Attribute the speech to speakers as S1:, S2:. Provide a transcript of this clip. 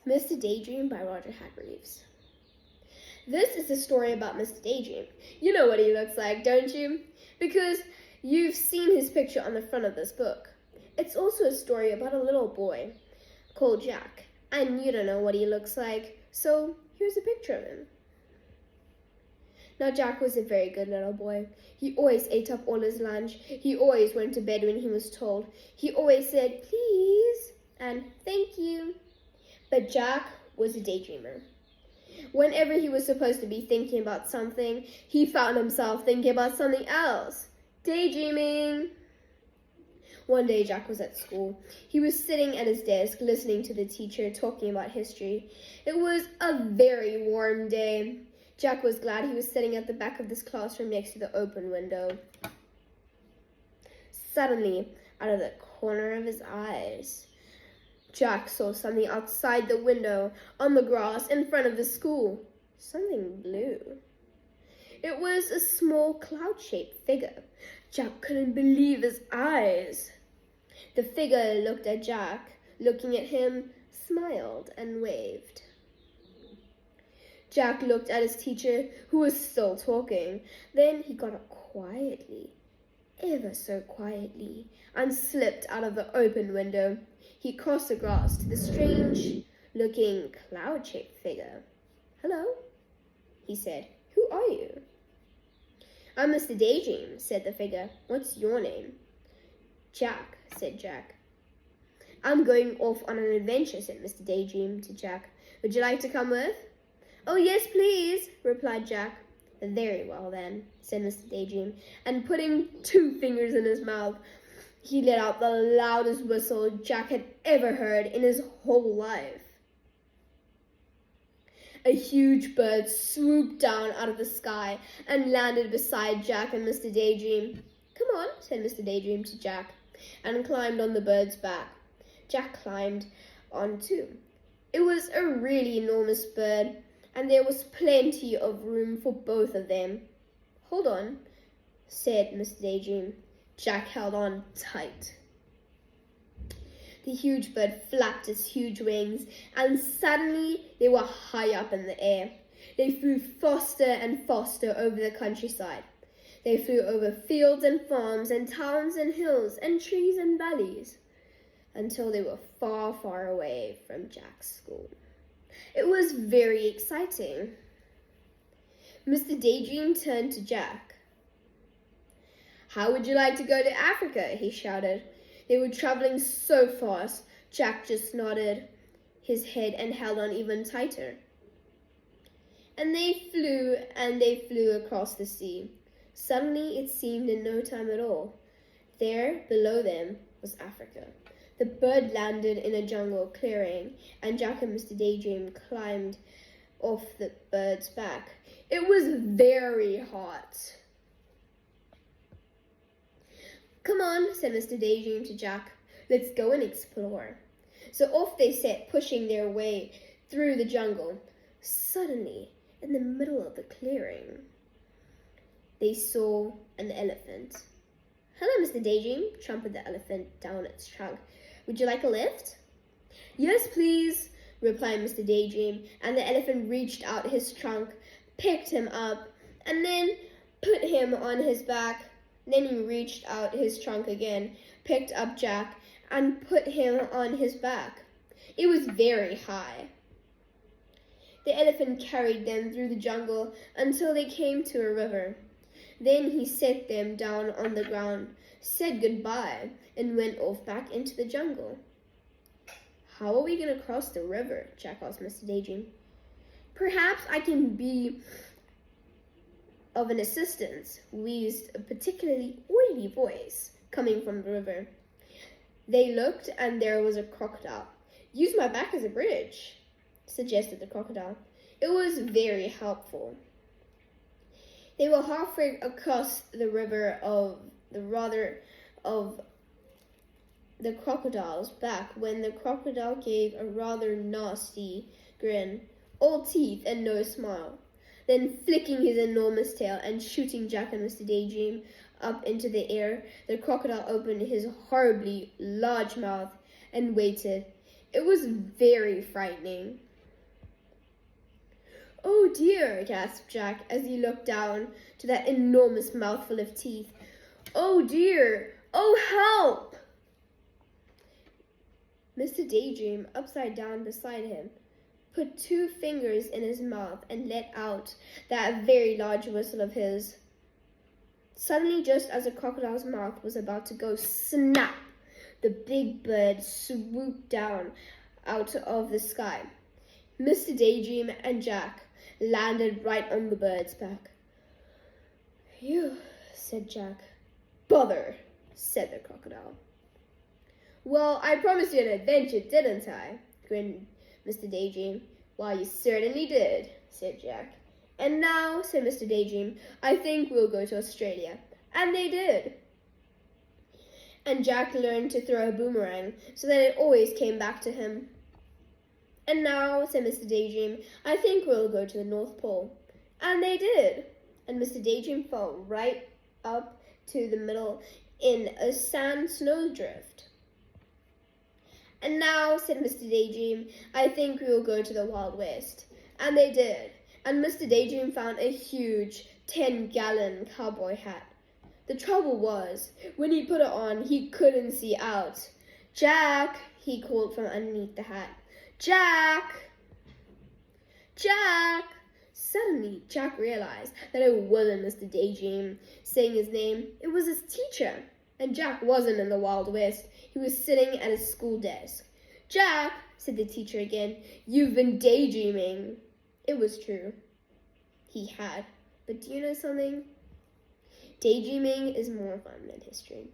S1: Mr. Daydream by Roger Hargreaves. This is the story about Mr. Daydream. You know what he looks like, don't you? Because you've seen his picture on the front of this book. It's also a story about a little boy called Jack, and you don't know what he looks like, so here's a picture of him. Now, Jack was a very good little boy. He always ate up all his lunch. He always went to bed when he was told. He always said, please, and thank you. But Jack was a daydreamer. Whenever he was supposed to be thinking about something, he found himself thinking about something else. Daydreaming. One day, Jack was at school. He was sitting at his desk listening to the teacher talking about history. It was a very warm day. Jack was glad he was sitting at the back of this classroom next to the open window. Suddenly, out of the corner of his eyes, Jack saw something outside the window on the grass in front of the school. Something blue. It was a small cloud-shaped figure. Jack couldn't believe his eyes. The figure looked at Jack, looking at him, smiled and waved. Jack looked at his teacher, who was still talking. Then he got up quietly, ever so quietly, and slipped out of the open window. He crossed the grass to the strange-looking cloud-shaped figure. "Hello," he said. "Who are you?" "I'm Mr. Daydream," said the figure. "What's your name?" "Jack," said Jack. "I'm going off on an adventure," said Mr. Daydream to Jack. "Would you like to come with?" "Oh, yes, please," replied Jack. "Very well, then," said Mr. Daydream, and putting 2 fingers in his mouth, he let out the loudest whistle Jack had ever heard in his whole life. A huge bird swooped down out of the sky and landed beside Jack and Mr. Daydream. "Come on," said Mr. Daydream to Jack, and climbed on the bird's back. Jack climbed on too. It was a really enormous bird, and there was plenty of room for both of them. "Hold on," said Mr. Daydream. Jack held on tight. The huge bird flapped its huge wings, and suddenly they were high up in the air. They flew faster and faster over the countryside. They flew over fields and farms and towns and hills and trees and valleys, until they were far, far away from Jack's school. It was very exciting. Mr. Daydream turned to Jack. "How would you like to go to Africa?" he shouted. They were traveling so fast, Jack just nodded his head and held on even tighter. And they flew across the sea. Suddenly, it seemed in no time at all, there, below them, was Africa. The bird landed in a jungle clearing, and Jack and Mr. Daydream climbed off the bird's back. It was very hot. "Come on," said Mr. Daydream to Jack. "Let's go and explore." So off they set, pushing their way through the jungle. Suddenly, in the middle of the clearing, they saw an elephant. "Hello, Mr. Daydream," trumpeted the elephant down its trunk. "Would you like a lift?" "Yes, please," replied Mr. Daydream, and the elephant reached out his trunk, picked him up, and then put him on his back. Then he reached out his trunk again, picked up Jack, and put him on his back. It was very high. The elephant carried them through the jungle until they came to a river. Then he set them down on the ground, said goodbye, and went off back into the jungle. "How are we going to cross the river?" Jack asked Mr. Daydream. "Perhaps I can be of an assistance," wheezed a particularly oily voice coming from the river. They looked, and there was a crocodile. "Use my back as a bridge," suggested the crocodile. It was very helpful. They were halfway across the river of the crocodile's back when the crocodile gave a rather nasty grin, all teeth and no smile. Then, flicking his enormous tail and shooting Jack and Mr. Daydream up into the air, the crocodile opened his horribly large mouth and waited. It was very frightening. "Oh dear," gasped Jack as he looked down to that enormous mouthful of teeth. "Oh dear! Oh, help!" Mr. Daydream, upside down beside him, put 2 fingers in his mouth and let out that very large whistle of his. Suddenly, just as the crocodile's mouth was about to go snap, the big bird swooped down out of the sky. Mr. Daydream and Jack landed right on the bird's back. "Phew," said Jack. "Bother," said the crocodile. "Well, I promised you an adventure, didn't I?" grinned Mr. Daydream. "Why, you certainly did," said Jack. "And now," said Mr. Daydream, "I think we'll go to Australia." And they did. And Jack learned to throw a boomerang so that it always came back to him. "And now," said Mr. Daydream, "I think we'll go to the North Pole." And they did. And Mr. Daydream fell right up to the middle in a sand snowdrift. "And now," said Mr. Daydream, "I think we will go to the Wild West." And they did. And Mr. Daydream found a huge 10-gallon cowboy hat. The trouble was, when he put it on, he couldn't see out. "Jack," he called from underneath the hat. "Jack! Jack!" Suddenly, Jack realized that it wasn't Mr. Daydream saying his name. It was his teacher. And Jack wasn't in the Wild West. He was sitting at his school desk. "Jack," said the teacher again, "you've been daydreaming." It was true. He had. But do you know something? Daydreaming is more fun than history.